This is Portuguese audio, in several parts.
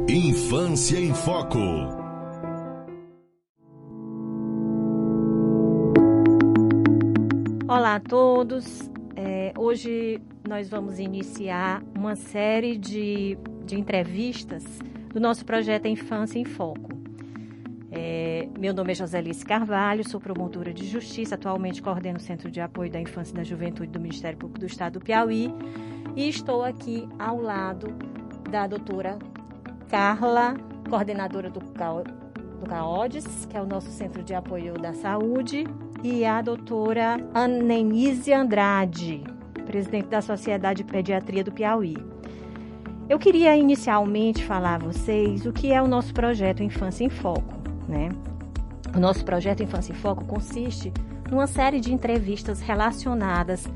Infância em Foco. Olá a todos. Hoje nós vamos iniciar uma série de entrevistas do nosso projeto Infância em Foco. Meu nome é Joselice Carvalho, sou promotora de justiça, atualmente coordeno o Centro de Apoio da Infância e da Juventude do Ministério Público do Estado do Piauí e estou aqui ao lado da doutora Carla, coordenadora do CAODES, que é o nosso Centro de Apoio da Saúde, e a doutora Anenise Andrade, presidente da Sociedade de Pediatria do Piauí. Eu queria inicialmente falar a vocês o que é o nosso projeto Infância em Foco, né? O nosso projeto Infância em Foco consiste numa série de entrevistas relacionadas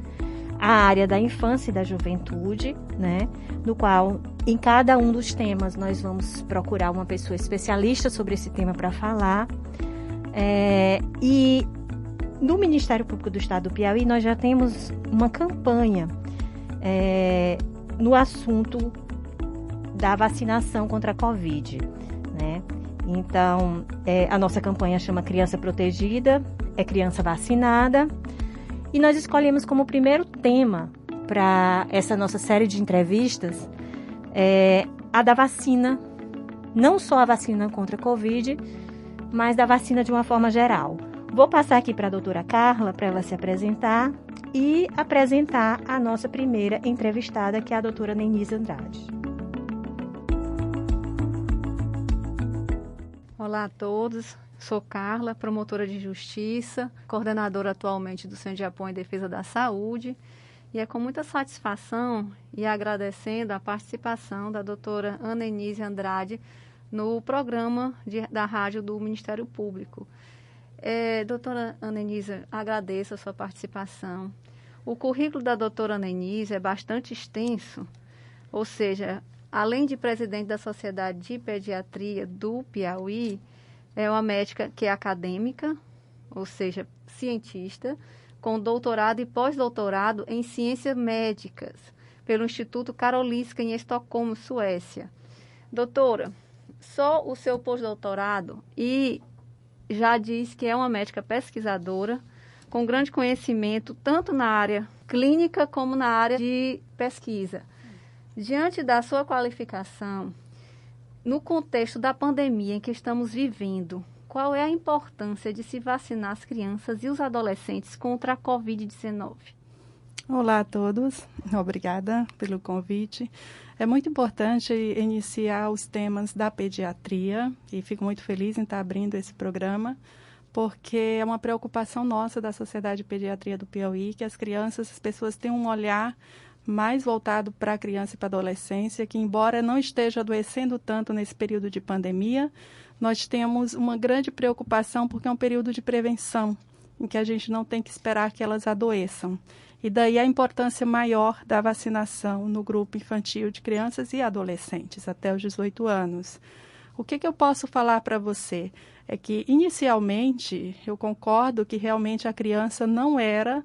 à área da infância e da juventude, né? No qual, em cada um dos temas, nós vamos procurar uma pessoa especialista sobre esse tema para falar. E no Ministério Público do Estado do Piauí, nós já temos uma campanha no assunto da vacinação contra a Covid, né? Então, a nossa campanha chama Criança Protegida, é Criança Vacinada. E nós escolhemos como primeiro tema para essa nossa série de entrevistas a da vacina, não só a vacina contra a Covid, mas da vacina de uma forma geral. Vou passar aqui para a doutora Carla para ela se apresentar e apresentar a nossa primeira entrevistada, que é a doutora Anenise Andrade. Olá a todos. Sou Carla, promotora de justiça, coordenadora atualmente do Centro de Apoio e Defesa da Saúde, e é com muita satisfação e agradecendo a participação da doutora Anenise Andrade no programa da rádio do Ministério Público. Doutora Anenise, agradeço a sua participação. O currículo da doutora Anenise é bastante extenso, ou seja, além de presidente da Sociedade de Pediatria do Piauí, é uma médica que é acadêmica, ou seja, cientista, com doutorado e pós-doutorado em ciências médicas, pelo Instituto Karolinska em Estocolmo, Suécia. Doutora, só o seu pós-doutorado e já diz que é uma médica pesquisadora, com grande conhecimento tanto na área clínica como na área de pesquisa. Diante da sua qualificação, no contexto da pandemia em que estamos vivendo, qual é a importância de se vacinar as crianças e os adolescentes contra a Covid-19? Olá a todos, obrigada pelo convite. É muito importante iniciar os temas da pediatria e fico muito feliz em estar abrindo esse programa, porque é uma preocupação nossa da Sociedade de Pediatria do Piauí que as crianças, as pessoas tenham um olhar mais voltado para a criança e para a adolescência, que embora não esteja adoecendo tanto nesse período de pandemia, nós temos uma grande preocupação porque é um período de prevenção, em que a gente não tem que esperar que elas adoeçam. E daí a importância maior da vacinação no grupo infantil de crianças e adolescentes, até os 18 anos. O que eu posso falar para você? É que, inicialmente, eu concordo que realmente a criança não era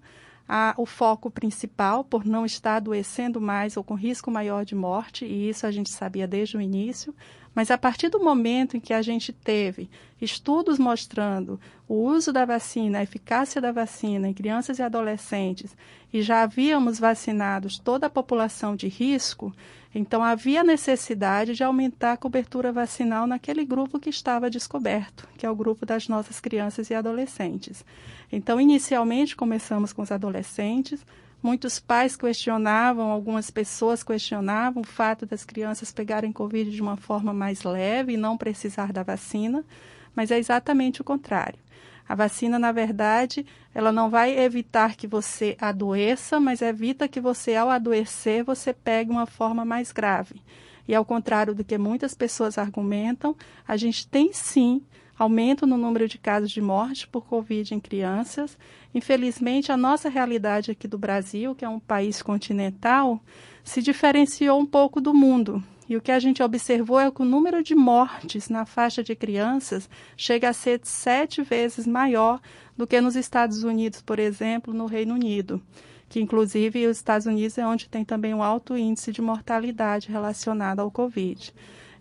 o foco principal, por não estar adoecendo mais ou com risco maior de morte, e isso a gente sabia desde o início, mas a partir do momento em que a gente teve estudos mostrando o uso da vacina, a eficácia da vacina em crianças e adolescentes, e já havíamos vacinados toda a população de risco, então havia necessidade de aumentar a cobertura vacinal naquele grupo que estava descoberto, que é o grupo das nossas crianças e adolescentes. Então, inicialmente, começamos com os adolescentes. Muitos pais questionavam, algumas pessoas questionavam o fato das crianças pegarem Covid de uma forma mais leve e não precisar da vacina, mas é exatamente o contrário. A vacina, na verdade, ela não vai evitar que você adoeça, mas evita que você, ao adoecer, você pegue uma forma mais grave. E ao contrário do que muitas pessoas argumentam, a gente tem sim aumento no número de casos de morte por Covid em crianças. Infelizmente, a nossa realidade aqui do Brasil, que é um país continental, se diferenciou um pouco do mundo. E o que a gente observou é que o número de mortes na faixa de crianças chega a ser 7 vezes maior do que nos Estados Unidos, por exemplo, no Reino Unido, que inclusive os Estados Unidos é onde tem também um alto índice de mortalidade relacionado ao Covid.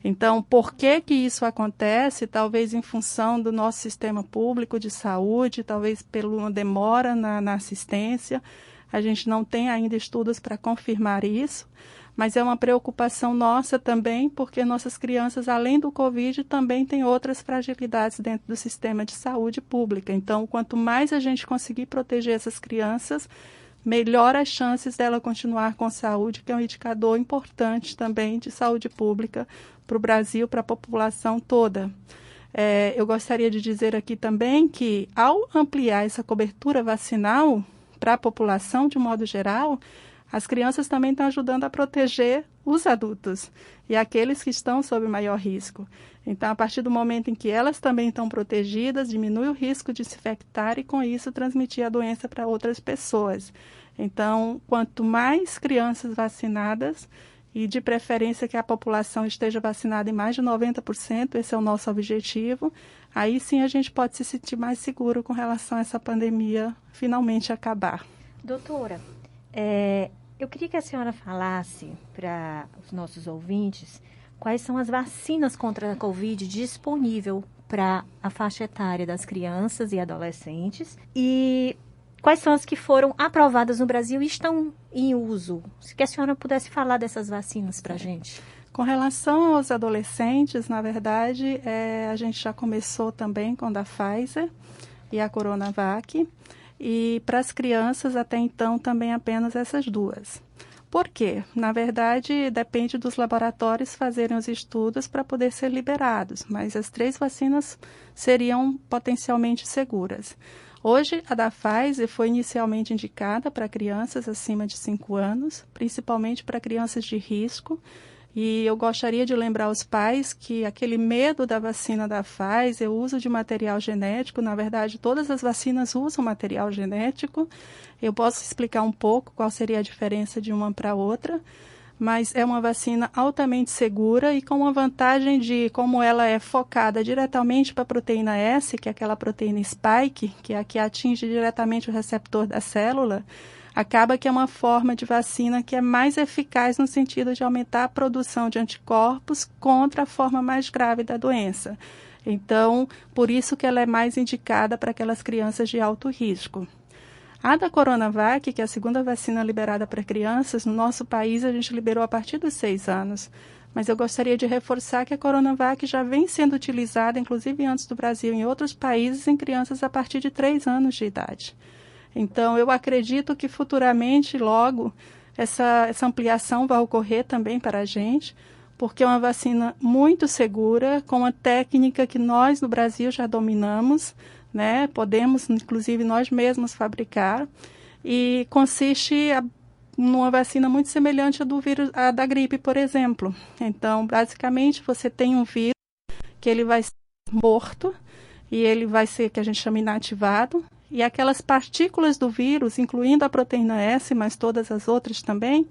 Então, por que isso acontece? Talvez em função do nosso sistema público de saúde, talvez pela uma demora na assistência. A gente não tem ainda estudos para confirmar isso, mas é uma preocupação nossa também, porque nossas crianças, além do Covid, também têm outras fragilidades dentro do sistema de saúde pública. Então, quanto mais a gente conseguir proteger essas crianças, melhor as chances dela continuar com saúde, que é um indicador importante também de saúde pública para o Brasil, para a população toda. Eu gostaria de dizer aqui também que, ao ampliar essa cobertura vacinal para a população de modo geral, as crianças também estão ajudando a proteger os adultos e aqueles que estão sob maior risco. Então, a partir do momento em que elas também estão protegidas, diminui o risco de se infectar e, com isso, transmitir a doença para outras pessoas. Então, quanto mais crianças vacinadas, e de preferência que a população esteja vacinada em mais de 90%, esse é o nosso objetivo, aí sim a gente pode se sentir mais seguro com relação a essa pandemia finalmente acabar. Doutora, eu queria que a senhora falasse para os nossos ouvintes quais são as vacinas contra a Covid disponíveis para a faixa etária das crianças e adolescentes e quais são as que foram aprovadas no Brasil e estão em uso. Se a senhora pudesse falar dessas vacinas para a gente. Com relação aos adolescentes, na verdade, a gente já começou também com a da Pfizer e a Coronavac. E para as crianças, até então, também apenas essas duas. Por quê? Na verdade, depende dos laboratórios fazerem os estudos para poder ser liberados, mas as 3 vacinas seriam potencialmente seguras. Hoje, a da Pfizer foi inicialmente indicada para crianças acima de 5 anos, principalmente para crianças de risco. E eu gostaria de lembrar aos pais que aquele medo da vacina da Pfizer, o uso de material genético, na verdade, todas as vacinas usam material genético. Eu posso explicar um pouco qual seria a diferença de uma para outra, mas é uma vacina altamente segura e com uma vantagem de, como ela é focada diretamente para a proteína S, que é aquela proteína spike, que é a que atinge diretamente o receptor da célula, acaba que é uma forma de vacina que é mais eficaz no sentido de aumentar a produção de anticorpos contra a forma mais grave da doença. Então, por isso que ela é mais indicada para aquelas crianças de alto risco. A da Coronavac, que é a segunda vacina liberada para crianças, no nosso país a gente liberou a partir dos 6 anos. Mas eu gostaria de reforçar que a Coronavac já vem sendo utilizada, inclusive antes do Brasil, em outros países, em crianças a partir de 3 anos de idade. Então, eu acredito que futuramente, logo, essa ampliação vai ocorrer também para a gente, porque é uma vacina muito segura, com uma técnica que nós no Brasil já dominamos, né? Podemos, inclusive, nós mesmos fabricar, e consiste numa vacina muito semelhante à da gripe, por exemplo. Então, basicamente, você tem um vírus que ele vai ser morto, e ele vai ser, que a gente chama, inativado, e aquelas partículas do vírus, incluindo a proteína S, mas todas as outras também,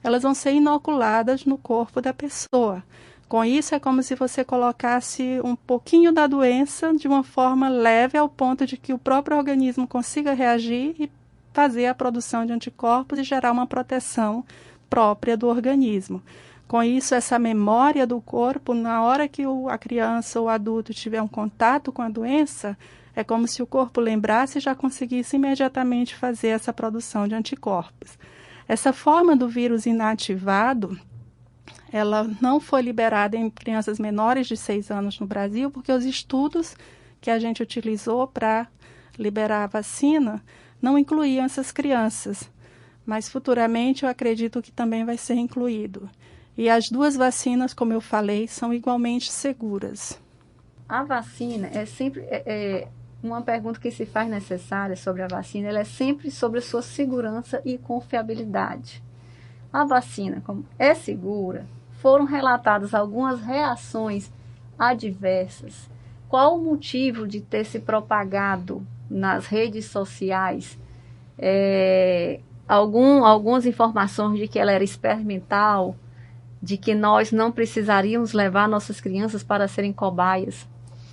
elas vão ser inoculadas no corpo da pessoa. Com isso, é como se você colocasse um pouquinho da doença de uma forma leve ao ponto de que o próprio organismo consiga reagir e fazer a produção de anticorpos e gerar uma proteção própria do organismo. Com isso, essa memória do corpo, na hora que a criança ou o adulto tiver um contato com a doença, é como se o corpo lembrasse e já conseguisse imediatamente fazer essa produção de anticorpos. Essa forma do vírus inativado, ela não foi liberada em crianças menores de 6 anos no Brasil, porque os estudos que a gente utilizou para liberar a vacina não incluíam essas crianças. Mas futuramente eu acredito que também vai ser incluído. E as 2 vacinas, como eu falei, são igualmente seguras. A vacina é sempre... uma pergunta que se faz necessária sobre a vacina, ela é sempre sobre a sua segurança e confiabilidade. A vacina, como é segura, foram relatadas algumas reações adversas. Qual o motivo de ter se propagado nas redes sociais algumas informações de que ela era experimental, de que nós não precisaríamos levar nossas crianças para serem cobaias?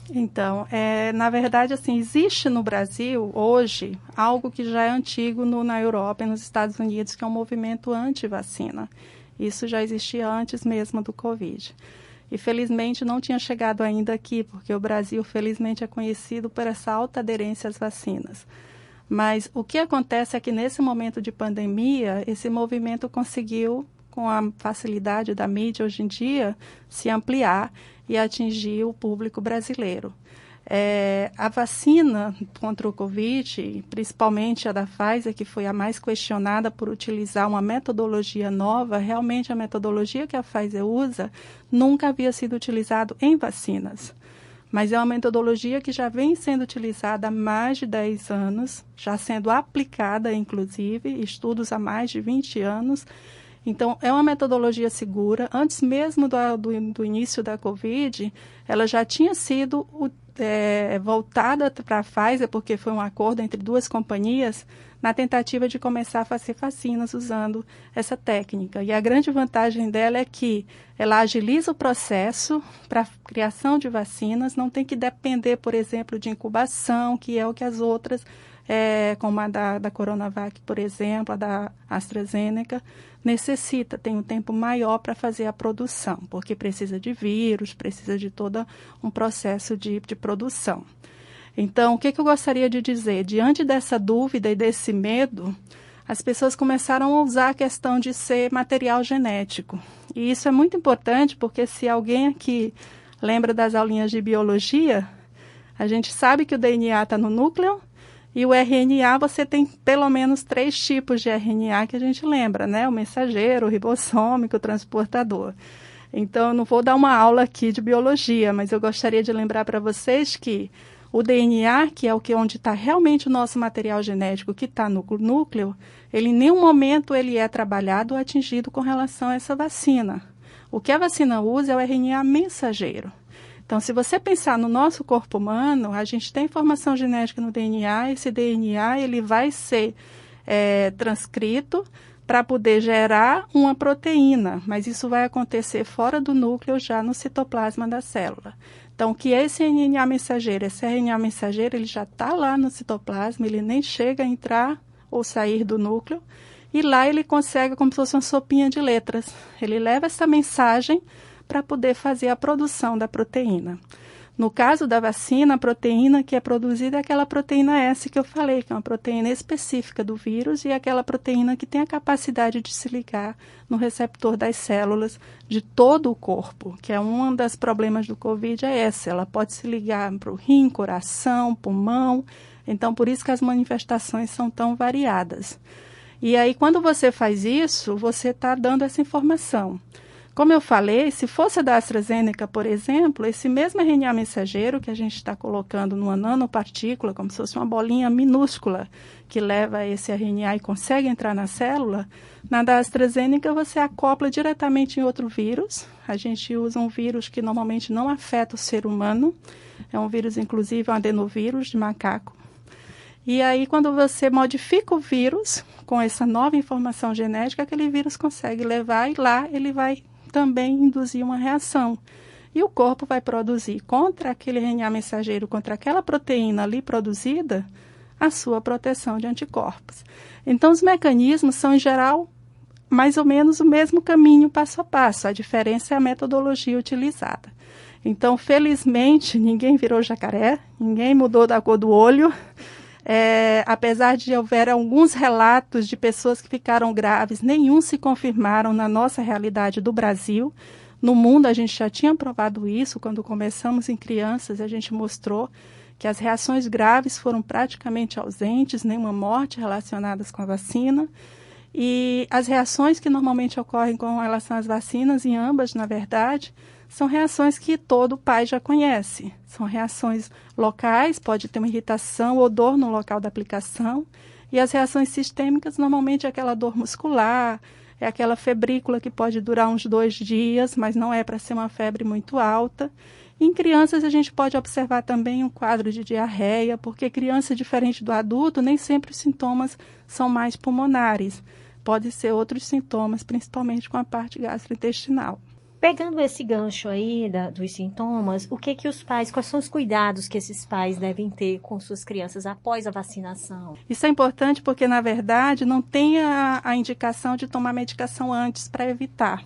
Então, na verdade, assim, existe no Brasil, hoje, algo que já é antigo na Europa e nos Estados Unidos, que é um movimento anti-vacina. Isso já existia antes mesmo do Covid. e felizmente não tinha chegado ainda aqui, porque o Brasil felizmente é conhecido por essa alta aderência às vacinas. Mas o que acontece é que nesse momento de pandemia, esse movimento conseguiu, com a facilidade da mídia hoje em dia, se ampliar e atingir o público brasileiro. A vacina contra o Covid, principalmente a da Pfizer, que foi a mais questionada por utilizar uma metodologia nova, realmente a metodologia que a Pfizer usa nunca havia sido utilizada em vacinas. Mas é uma metodologia que já vem sendo utilizada há mais de 10 anos, já sendo aplicada, inclusive, estudos há mais de 20 anos. Então, é uma metodologia segura. Antes mesmo do início da Covid, ela já tinha sido voltada para a Pfizer, porque foi um acordo entre duas companhias, na tentativa de começar a fazer vacinas usando essa técnica. E a grande vantagem dela é que ela agiliza o processo para a criação de vacinas, não tem que depender, por exemplo, de incubação, que é o que as outras, como a da Coronavac, por exemplo, a da AstraZeneca, necessita, tem um tempo maior para fazer a produção, porque precisa de vírus, precisa de todo um processo de produção. Então, o que eu gostaria de dizer? Diante dessa dúvida e desse medo, as pessoas começaram a usar a questão de ser material genético. E isso é muito importante, porque se alguém aqui lembra das aulinhas de biologia, a gente sabe que o DNA está no núcleo, e o RNA, você tem pelo menos 3 tipos de RNA que a gente lembra, né? O mensageiro, o ribossômico, o transportador. Então, eu não vou dar uma aula aqui de biologia, mas eu gostaria de lembrar para vocês que o DNA, que é onde está realmente o nosso material genético, que está no núcleo, ele em nenhum momento ele é trabalhado ou atingido com relação a essa vacina. O que a vacina usa é o RNA mensageiro. Então, se você pensar no nosso corpo humano, a gente tem informação genética no DNA, esse DNA ele vai ser transcrito para poder gerar uma proteína, mas isso vai acontecer fora do núcleo, já no citoplasma da célula. Então, o que é esse RNA mensageiro? Esse RNA mensageiro ele já está lá no citoplasma, ele nem chega a entrar ou sair do núcleo, e lá ele consegue, como se fosse uma sopinha de letras, ele leva essa mensagem para poder fazer a produção da proteína. No caso da vacina, a proteína que é produzida é aquela proteína S que eu falei, que é uma proteína específica do vírus e aquela proteína que tem a capacidade de se ligar no receptor das células de todo o corpo, que é um dos problemas do Covid, é essa. Ela pode se ligar para o rim, coração, pulmão, então por isso que as manifestações são tão variadas. E aí, quando você faz isso, você está dando essa informação. Como eu falei, se fosse a da AstraZeneca, por exemplo, esse mesmo RNA mensageiro que a gente está colocando numa nanopartícula, como se fosse uma bolinha minúscula que leva esse RNA e consegue entrar na célula, na da AstraZeneca você acopla diretamente em outro vírus. A gente usa um vírus que normalmente não afeta o ser humano, é um vírus, inclusive, um adenovírus de macaco. E aí, quando você modifica o vírus com essa nova informação genética, aquele vírus consegue levar e lá ele vai também induzir uma reação. E o corpo vai produzir contra aquele RNA mensageiro, contra aquela proteína ali produzida, a sua proteção de anticorpos. Então, os mecanismos são, em geral, mais ou menos o mesmo caminho passo a passo. A diferença é a metodologia utilizada. Então, felizmente, ninguém virou jacaré, ninguém mudou da cor do olho. Apesar de houver alguns relatos de pessoas que ficaram graves, nenhum se confirmaram na nossa realidade do Brasil. No mundo, a gente já tinha provado isso. Quando começamos em crianças, a gente mostrou que as reações graves foram praticamente ausentes, nenhuma morte relacionadas com a vacina. E as reações que normalmente ocorrem com relação às vacinas, em ambas, na verdade, são reações que todo pai já conhece. São reações locais, pode ter uma irritação ou dor no local da aplicação. E as reações sistêmicas, normalmente é aquela dor muscular, é aquela febrícula que pode durar uns 2 dias, mas não é para ser uma febre muito alta. Em crianças, a gente pode observar também um quadro de diarreia, porque criança, diferente do adulto, nem sempre os sintomas são mais pulmonares. Pode ser outros sintomas, principalmente com a parte gastrointestinal. Pegando esse gancho aí dos sintomas, quais são os cuidados que esses pais devem ter com suas crianças após a vacinação? Isso é importante porque, na verdade, não tem a indicação de tomar medicação antes para evitar.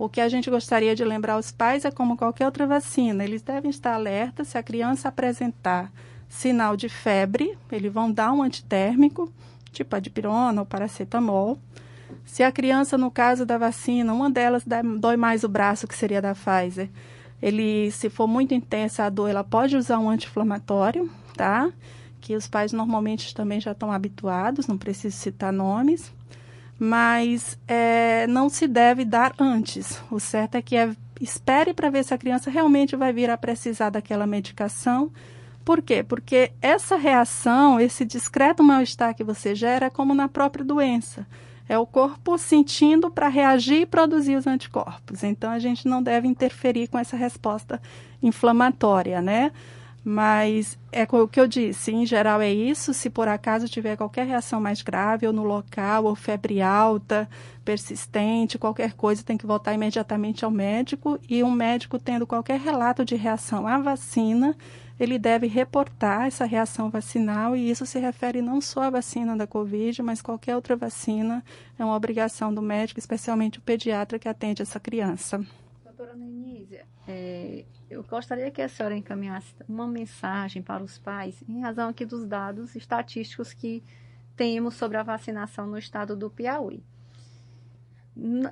O que a gente gostaria de lembrar aos pais é como qualquer outra vacina. Eles devem estar alertas se a criança apresentar sinal de febre, eles vão dar um antitérmico, tipo a dipirona ou paracetamol. Se a criança, no caso da vacina, uma delas dói mais o braço, que seria da Pfizer, se for muito intensa a dor, ela pode usar um anti-inflamatório, tá? Que os pais normalmente também já estão habituados, não preciso citar nomes. Mas não se deve dar antes. O certo é que espere para ver se a criança realmente vai vir a precisar daquela medicação. Por quê? Porque essa reação, esse discreto mal-estar que você gera é como na própria doença. É o corpo sentindo para reagir e produzir os anticorpos. Então, a gente não deve interferir com essa resposta inflamatória, né? Mas é o que eu disse, em geral é isso. Se por acaso tiver qualquer reação mais grave, ou no local, ou febre alta, persistente, qualquer coisa, tem que voltar imediatamente ao médico. E um médico tendo qualquer relato de reação à vacina, ele deve reportar essa reação vacinal, e isso se refere não só à vacina da Covid, mas qualquer outra vacina. É uma obrigação do médico, especialmente o pediatra que atende essa criança. Doutora Nenísia, eu gostaria que a senhora encaminhasse uma mensagem para os pais, em razão aqui dos dados estatísticos que temos sobre a vacinação no estado do Piauí.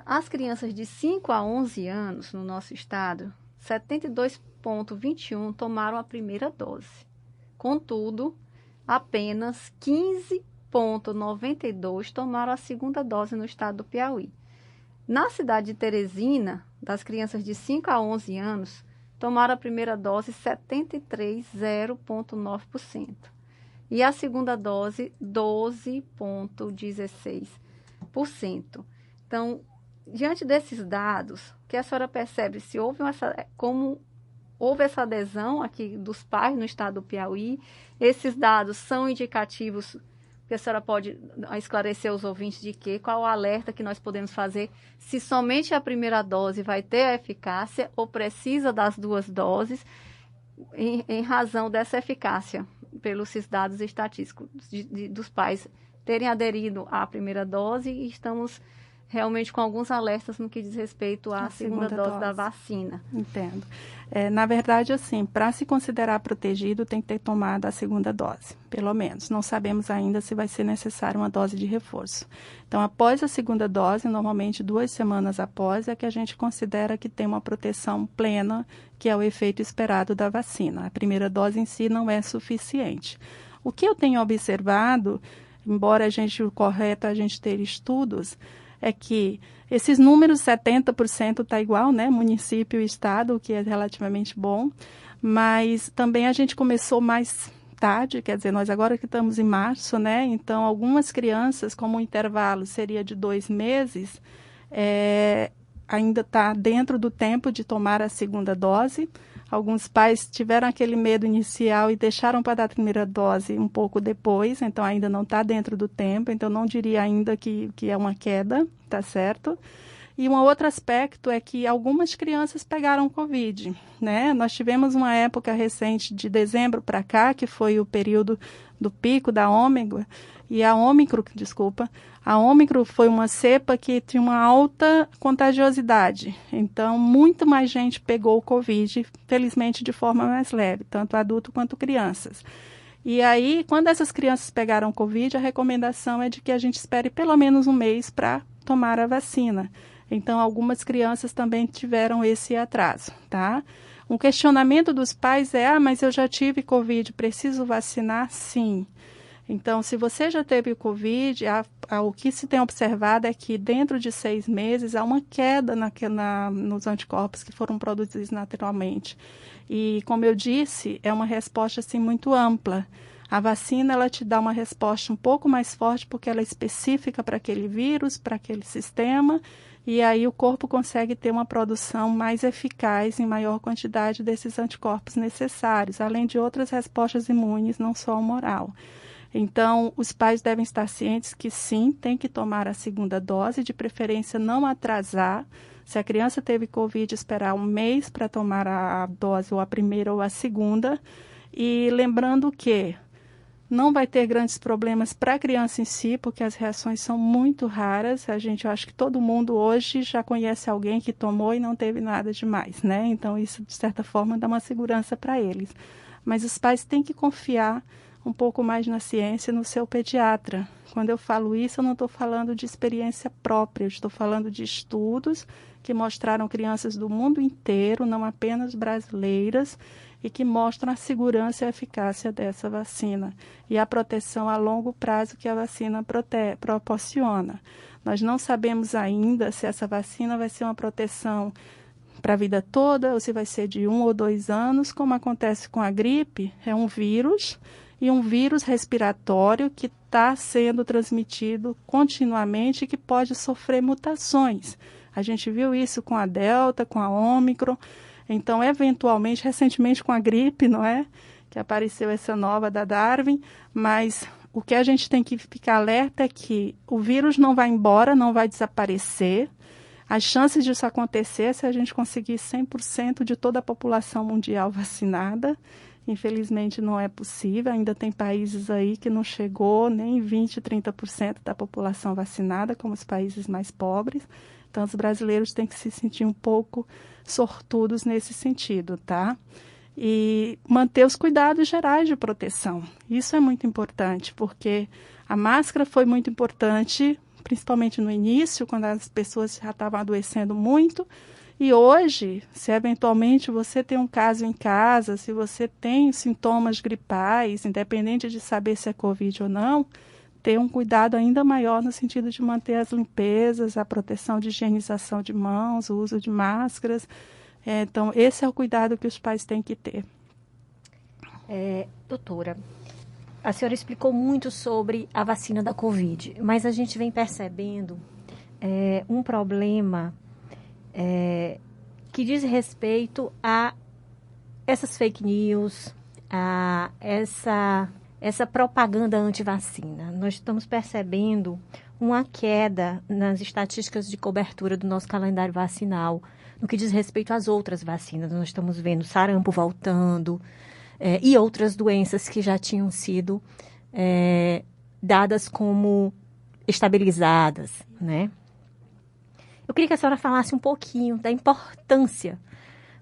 As crianças de 5 a 11 anos no nosso estado, 72,21 tomaram a primeira dose. Contudo, apenas 15,92 tomaram a segunda dose no estado do Piauí. Na cidade de Teresina, das crianças de 5 a 11 anos, tomaram a primeira dose 73,0,9%. E a segunda dose, 12,16%. Então, diante desses dados, o que a senhora percebe? Se houve houve essa adesão aqui dos pais no estado do Piauí, esses dados são indicativos, que a senhora pode esclarecer os ouvintes de qual o alerta que nós podemos fazer, se somente a primeira dose vai ter a eficácia ou precisa das duas doses, em razão dessa eficácia, pelos dados estatísticos dos pais terem aderido à primeira dose, e estamos realmente com alguns alertas no que diz respeito à segunda dose da vacina. Entendo. Na verdade, assim, para se considerar protegido, tem que ter tomado a segunda dose, pelo menos. Não sabemos ainda se vai ser necessária uma dose de reforço. Então, após a segunda dose, normalmente 2 semanas após, é que a gente considera que tem uma proteção plena, que é o efeito esperado da vacina. A primeira dose em si não é suficiente. O que eu tenho observado, embora o correto é a gente ter estudos, é que esses números, 70% está igual, né? Município e estado, o que é relativamente bom, mas também a gente começou mais tarde, quer dizer, nós agora que estamos em março, né? Então, algumas crianças, como o intervalo seria de 2 meses, ainda está dentro do tempo de tomar a segunda dose. Alguns pais tiveram aquele medo inicial e deixaram para dar a primeira dose um pouco depois, então ainda não está dentro do tempo, então não diria ainda que é uma queda, tá certo? E um outro aspecto é que algumas crianças pegaram Covid, né? Nós tivemos uma época recente, de dezembro para cá, que foi o período do pico da Ômicron, e a Ômicron foi uma cepa que tinha uma alta contagiosidade. Então, muito mais gente pegou o Covid, felizmente de forma mais leve, tanto adulto quanto crianças. E aí, quando essas crianças pegaram Covid, a recomendação é de que a gente espere pelo menos 1 mês para tomar a vacina. Então, algumas crianças também tiveram esse atraso, tá? Um questionamento dos pais é, mas eu já tive Covid, preciso vacinar? Sim. Então, se você já teve o Covid, o que se tem observado é que dentro de 6 meses há uma queda nos anticorpos que foram produzidos naturalmente. E, como eu disse, é uma resposta assim, muito ampla. A vacina, ela te dá uma resposta um pouco mais forte porque ela é específica para aquele vírus, para aquele sistema, e aí o corpo consegue ter uma produção mais eficaz em maior quantidade desses anticorpos necessários, além de outras respostas imunes, não só humoral. Então, os pais devem estar cientes que sim, tem que tomar a segunda dose, de preferência não atrasar. Se a criança teve Covid, esperar 1 mês para tomar a dose, ou a primeira ou a segunda. E lembrando que Não vai ter grandes problemas para a criança em si, porque as reações são muito raras. Eu acho que todo mundo hoje já conhece alguém que tomou e não teve nada demais, né? Então, isso, de certa forma, dá uma segurança para eles. Mas os pais têm que confiar um pouco mais na ciência, no seu pediatra. Quando eu falo isso, eu não estou falando de experiência própria, eu estou falando de estudos que mostraram crianças do mundo inteiro, não apenas brasileiras, e que mostram a segurança e a eficácia dessa vacina e a proteção a longo prazo que a vacina proporciona. Nós não sabemos ainda se essa vacina vai ser uma proteção para a vida toda ou se vai ser de 1 ou 2 anos, como acontece com a gripe. É um vírus e um vírus respiratório que está sendo transmitido continuamente e que pode sofrer mutações. A gente viu isso com a Delta, com a Ômicron. Então, eventualmente, recentemente com a gripe, não é? Que apareceu essa nova da Darwin, mas o que a gente tem que ficar alerta é que o vírus não vai embora, não vai desaparecer. As chances disso acontecer é se a gente conseguir 100% de toda a população mundial vacinada. Infelizmente, não é possível. Ainda tem países aí que não chegou nem 20%, 30% da população vacinada, como os países mais pobres. Então, os brasileiros têm que se sentir um pouco sortudos nesse sentido, tá? E manter os cuidados gerais de proteção. Isso é muito importante, porque a máscara foi muito importante, principalmente no início, quando as pessoas já estavam adoecendo muito. E hoje, se eventualmente você tem um caso em casa, se você tem sintomas gripais, independente de saber se é Covid ou não, ter um cuidado ainda maior no sentido de manter as limpezas, a proteção de higienização de mãos, o uso de máscaras. Então, esse é o cuidado que os pais têm que ter. Doutora, a senhora explicou muito sobre a vacina da Covid, mas a gente vem percebendo um problema que diz respeito a essas fake news, a essa propaganda anti-vacina. Nós estamos percebendo uma queda nas estatísticas de cobertura do nosso calendário vacinal, no que diz respeito às outras vacinas. Nós estamos vendo sarampo voltando e outras doenças que já tinham sido dadas como estabilizadas, né? Eu queria que a senhora falasse um pouquinho da importância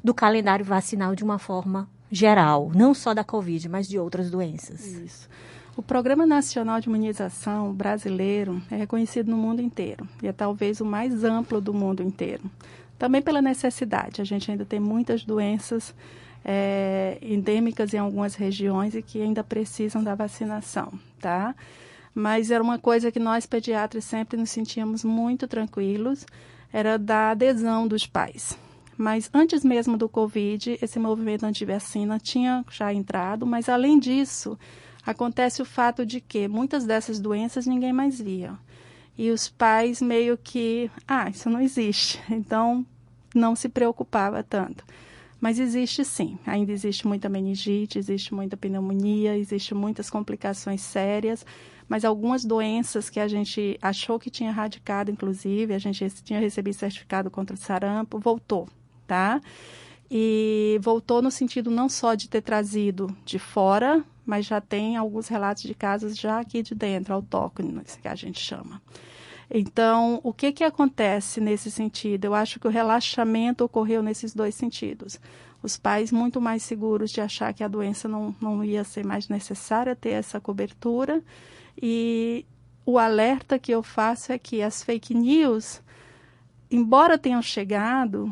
do calendário vacinal de uma forma geral, não só da Covid, mas de outras doenças. Isso. O Programa Nacional de Imunização brasileiro é reconhecido no mundo inteiro e é talvez o mais amplo do mundo inteiro. Também pela necessidade. A gente ainda tem muitas doenças endêmicas em algumas regiões e que ainda precisam da vacinação, tá? Mas era uma coisa que nós, pediatras, sempre nos sentíamos muito tranquilos, era da adesão dos pais. Mas antes mesmo do Covid, esse movimento anti-vacina tinha já entrado, mas além disso, acontece o fato de que muitas dessas doenças ninguém mais via. E os pais meio que, isso não existe, então não se preocupava tanto. Mas existe sim, ainda existe muita meningite, existe muita pneumonia, existe muitas complicações sérias, mas algumas doenças que a gente achou que tinha erradicado, inclusive, a gente tinha recebido certificado contra o sarampo, voltou. Tá? E voltou no sentido não só de ter trazido de fora, mas já tem alguns relatos de casos já aqui de dentro, autóctones, que a gente chama. Então, o que acontece nesse sentido? Eu acho que o relaxamento ocorreu nesses dois sentidos. Os pais muito mais seguros de achar que a doença não ia ser mais necessária ter essa cobertura. E o alerta que eu faço é que as fake news, embora tenham chegado,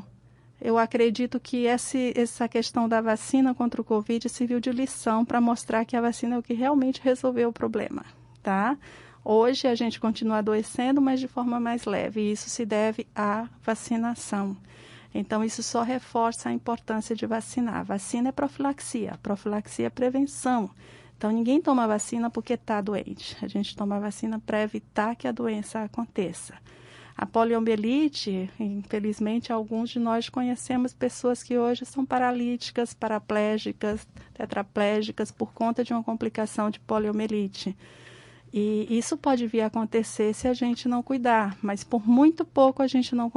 eu acredito que essa questão da vacina contra o Covid serviu de lição para mostrar que a vacina é o que realmente resolveu o problema, tá? Hoje a gente continua adoecendo, mas de forma mais leve, e isso se deve à vacinação. Então, isso só reforça a importância de vacinar. Vacina é profilaxia é prevenção. Então, ninguém toma vacina porque está doente. A gente toma vacina para evitar que a doença aconteça. A poliomielite, infelizmente, alguns de nós conhecemos pessoas que hoje são paralíticas, paraplégicas, tetraplégicas por conta de uma complicação de poliomielite. E isso pode vir a acontecer se a gente não cuidar, mas por muito pouco a gente não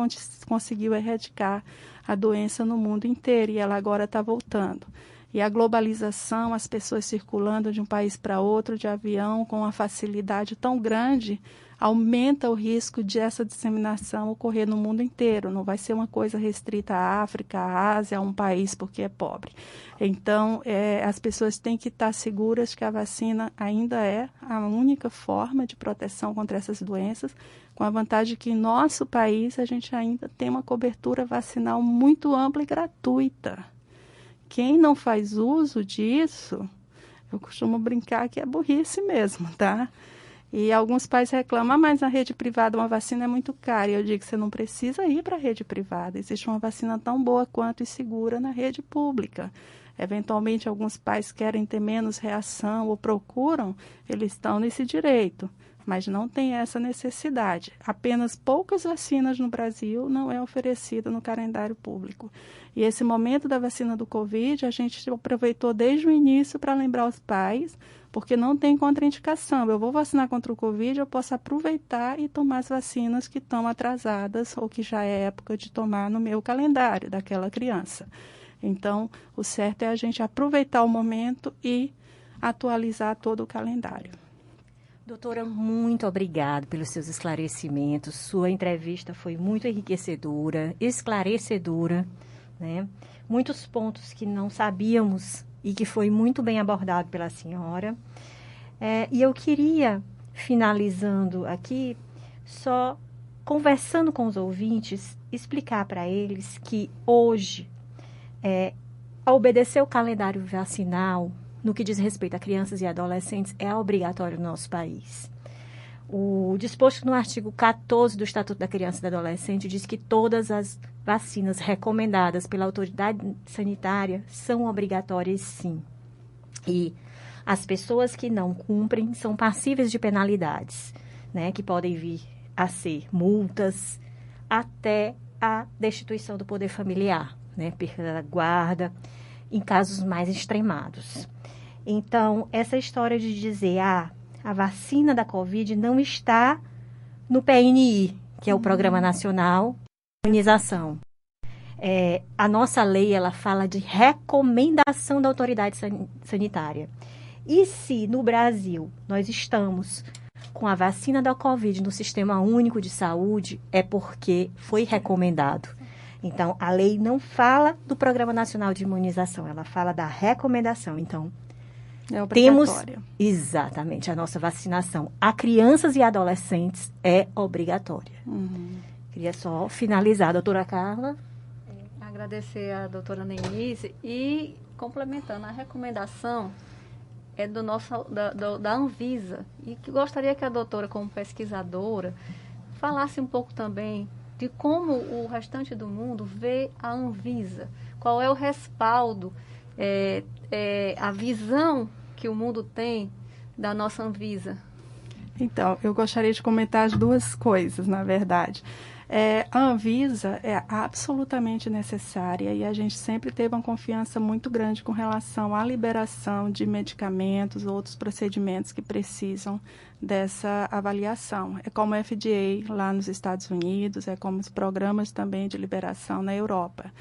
conseguiu erradicar a doença no mundo inteiro e ela agora está voltando. E a globalização, as pessoas circulando de um país para outro de avião com uma facilidade tão grande, aumenta o risco de essa disseminação ocorrer no mundo inteiro. Não vai ser uma coisa restrita à África, à Ásia, a um país porque é pobre. Então, as pessoas têm que estar seguras que a vacina ainda é a única forma de proteção contra essas doenças, com a vantagem que em nosso país a gente ainda tem uma cobertura vacinal muito ampla e gratuita. Quem não faz uso disso, eu costumo brincar que é burrice mesmo, tá? E alguns pais reclamam, mas na rede privada uma vacina é muito cara. E eu digo que você não precisa ir para a rede privada. Existe uma vacina tão boa quanto e segura na rede pública. Eventualmente, alguns pais querem ter menos reação ou procuram, eles estão nesse direito. Mas não tem essa necessidade. Apenas poucas vacinas no Brasil não é oferecida no calendário público. E esse momento da vacina do Covid, a gente aproveitou desde o início para lembrar os pais, porque não tem contraindicação. Eu vou vacinar contra o Covid, eu posso aproveitar e tomar as vacinas que estão atrasadas ou que já é época de tomar no meu calendário daquela criança. Então, o certo é a gente aproveitar o momento e atualizar todo o calendário. Doutora, muito obrigada pelos seus esclarecimentos. Sua entrevista foi muito enriquecedora, esclarecedora, né? Muitos pontos que não sabíamos e que foi muito bem abordado pela senhora. E eu queria, finalizando aqui, só conversando com os ouvintes, explicar para eles que hoje, a obedecer o calendário vacinal, no que diz respeito a crianças e adolescentes, é obrigatório no nosso país. O disposto no artigo 14 do Estatuto da Criança e do Adolescente diz que todas as vacinas recomendadas pela autoridade sanitária são obrigatórias, sim. E as pessoas que não cumprem são passíveis de penalidades, né, que podem vir a ser multas até a destituição do poder familiar, né, perda da guarda, em casos mais extremados. Então, essa história de dizer, a vacina da Covid não está no PNI, que é o Programa Nacional de Imunização. A nossa lei, ela fala de recomendação da autoridade sanitária. E se no Brasil nós estamos com a vacina da Covid no Sistema Único de Saúde, é porque foi recomendado. Então, a lei não fala do Programa Nacional de Imunização, ela fala da recomendação. Então, temos exatamente a nossa vacinação a crianças e adolescentes é obrigatória. Queria só finalizar, doutora Carla. Agradecer a doutora Neinice e complementando a recomendação da Anvisa, e que gostaria que a doutora, como pesquisadora, falasse um pouco também de como o restante do mundo vê a Anvisa, qual é o respaldo, a visão que o mundo tem da nossa Anvisa. Então, eu gostaria de comentar as duas coisas, na verdade. A Anvisa é absolutamente necessária e a gente sempre teve uma confiança muito grande com relação à liberação de medicamentos ou outros procedimentos que precisam dessa avaliação. É como o FDA lá nos Estados Unidos, é como os programas também de liberação na Europa.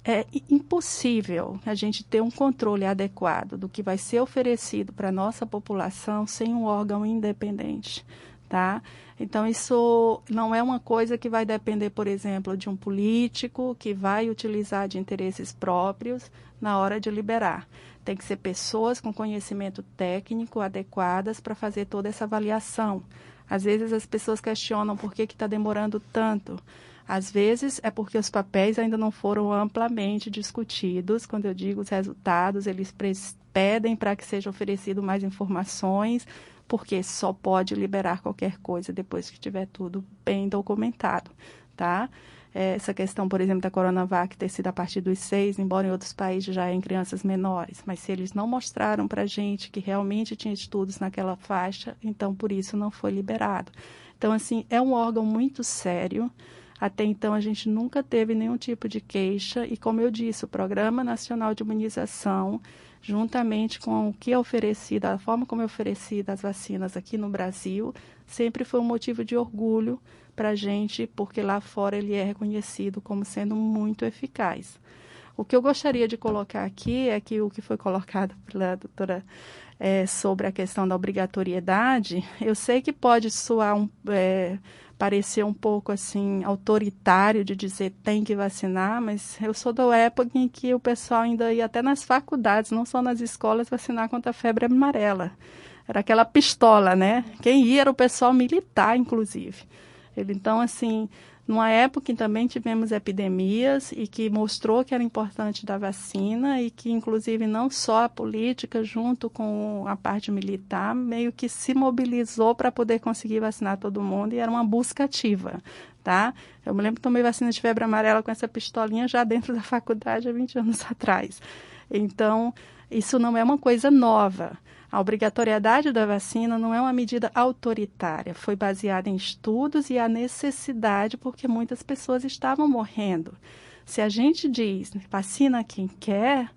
É impossível a gente ter um controle adequado do que vai ser oferecido para a nossa população sem um órgão independente, tá? Então, isso não é uma coisa que vai depender, por exemplo, de um político que vai utilizar de interesses próprios na hora de liberar. Tem que ser pessoas com conhecimento técnico adequadas para fazer toda essa avaliação. Às vezes, as pessoas questionam por que está demorando tanto. Às vezes, é porque os papéis ainda não foram amplamente discutidos. Quando eu digo os resultados, eles pedem para que seja oferecido mais informações, porque só pode liberar qualquer coisa depois que tiver tudo bem documentado, tá? Essa questão, por exemplo, da Coronavac ter sido a partir dos 6, embora em outros países já é em crianças menores, mas se eles não mostraram para a gente que realmente tinha estudos naquela faixa, então por isso não foi liberado. Então, assim, é um órgão muito sério. Até então, a gente nunca teve nenhum tipo de queixa e, como eu disse, o Programa Nacional de Imunização, juntamente com o que é oferecido, a forma como é oferecida as vacinas aqui no Brasil, sempre foi um motivo de orgulho para a gente, porque lá fora ele é reconhecido como sendo muito eficaz. O que eu gostaria de colocar aqui é que o que foi colocado pela doutora sobre a questão da obrigatoriedade, eu sei que pode soar parecer um pouco assim autoritário de dizer tem que vacinar, mas eu sou da época em que o pessoal ainda ia até nas faculdades, não só nas escolas, vacinar contra a febre amarela. Era aquela pistola, né? Quem ia era o pessoal militar, inclusive. Então, assim, numa época em que também tivemos epidemias e que mostrou que era importante da vacina e que, inclusive, não só a política, junto com a parte militar, meio que se mobilizou para poder conseguir vacinar todo mundo e era uma busca ativa, tá? Eu me lembro que tomei vacina de febre amarela com essa pistolinha já dentro da faculdade há 20 anos atrás. Então, isso não é uma coisa nova. A obrigatoriedade da vacina não é uma medida autoritária, foi baseada em estudos e a necessidade, porque muitas pessoas estavam morrendo. Se a gente diz vacina quem quer,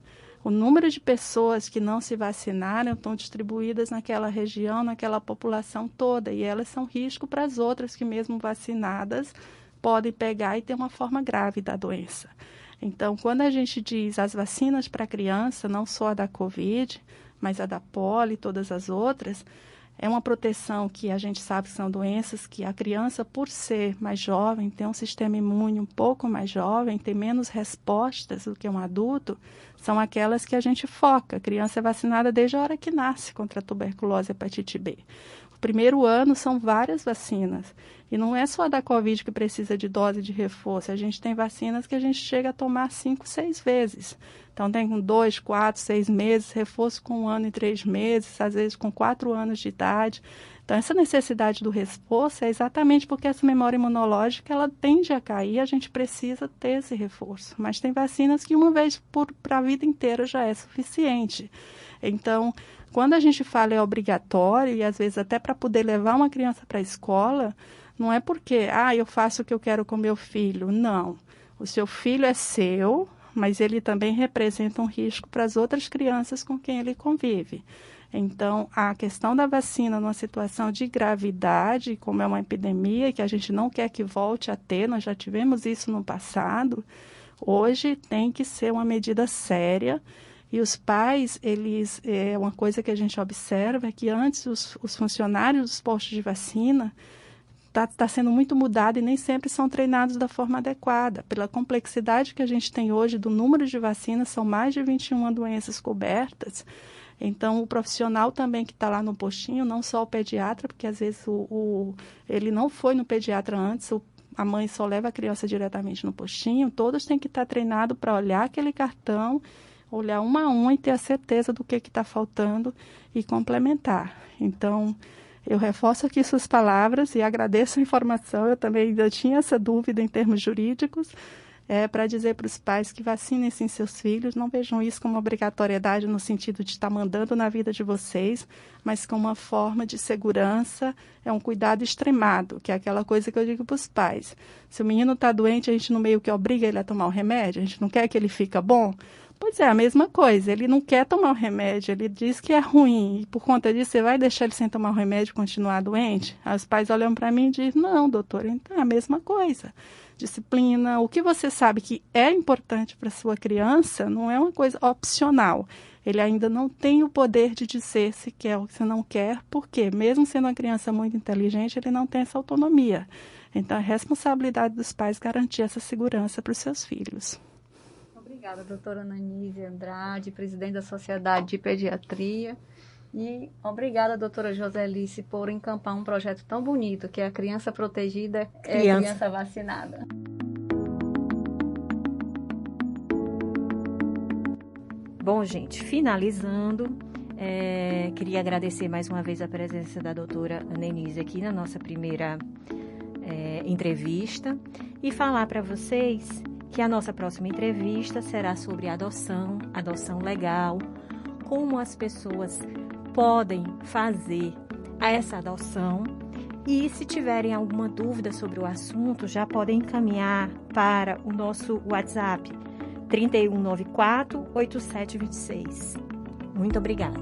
o número de pessoas que não se vacinaram estão distribuídas naquela região, naquela população toda, e elas são risco para as outras que, mesmo vacinadas, podem pegar e ter uma forma grave da doença. Então, quando a gente diz as vacinas para criança, não só a da Covid, mas a da polio e todas as outras, é uma proteção que a gente sabe que são doenças que a criança, por ser mais jovem, tem um sistema imune um pouco mais jovem, tem menos respostas do que um adulto, são aquelas que a gente foca. A criança é vacinada desde a hora que nasce contra a tuberculose e hepatite B. O primeiro ano são várias vacinas. E não é só a da Covid que precisa de dose de reforço. A gente tem vacinas que a gente chega a tomar 5, 6 vezes. Então, tem com 2, 4, 6 meses, reforço com 1 ano e 3 meses, às vezes com 4 anos de idade. Então, essa necessidade do reforço é exatamente porque essa memória imunológica ela tende a cair, a gente precisa ter esse reforço. Mas tem vacinas que uma vez para a vida inteira já é suficiente. Então, quando a gente fala é obrigatório, e às vezes até para poder levar uma criança para a escola, não é porque, eu faço o que eu quero com meu filho. Não. O seu filho é seu, mas ele também representa um risco para as outras crianças com quem ele convive. Então, a questão da vacina numa situação de gravidade, como é uma epidemia que a gente não quer que volte a ter, nós já tivemos isso no passado, hoje tem que ser uma medida séria. E os pais, uma coisa que a gente observa é que antes os funcionários dos postos de vacina está sendo muito mudado e nem sempre são treinados da forma adequada. Pela complexidade que a gente tem hoje do número de vacinas, são mais de 21 doenças cobertas. Então, o profissional também que está lá no postinho, não só o pediatra, porque às vezes ele não foi no pediatra antes, a mãe só leva a criança diretamente no postinho, todos têm que estar treinados para olhar aquele cartão, olhar um a um e ter a certeza do que está faltando e complementar. Então, eu reforço aqui suas palavras e agradeço a informação. Eu também ainda tinha essa dúvida em termos jurídicos, para dizer para os pais que vacinem sim seus filhos, não vejam isso como obrigatoriedade no sentido de estar mandando na vida de vocês, mas como uma forma de segurança, é um cuidado extremado, que é aquela coisa que eu digo para os pais. Se o menino está doente, a gente no meio que obriga ele a tomar o remédio, a gente não quer que ele fique bom. Pois é, a mesma coisa, ele não quer tomar o remédio, ele diz que é ruim, e por conta disso você vai deixar ele sem tomar o remédio e continuar doente? Aí os pais olham para mim e dizem, não, doutora, então é a mesma coisa. Disciplina, o que você sabe que é importante para a sua criança não é uma coisa opcional. Ele ainda não tem o poder de dizer se quer ou se não quer, porque mesmo sendo uma criança muito inteligente, ele não tem essa autonomia. Então é responsabilidade dos pais garantir essa segurança para os seus filhos. Obrigada, doutora Ananísia Andrade, presidente da Sociedade de Pediatria. E obrigada, doutora Joselice, por encampar um projeto tão bonito, que é a criança protegida é criança vacinada. Bom, gente, finalizando, queria agradecer mais uma vez a presença da doutora Ananísia aqui na nossa primeira entrevista e falar para vocês que a nossa próxima entrevista será sobre adoção legal, como as pessoas podem fazer essa adoção e se tiverem alguma dúvida sobre o assunto, já podem encaminhar para o nosso WhatsApp 3194-8726. Muito obrigada.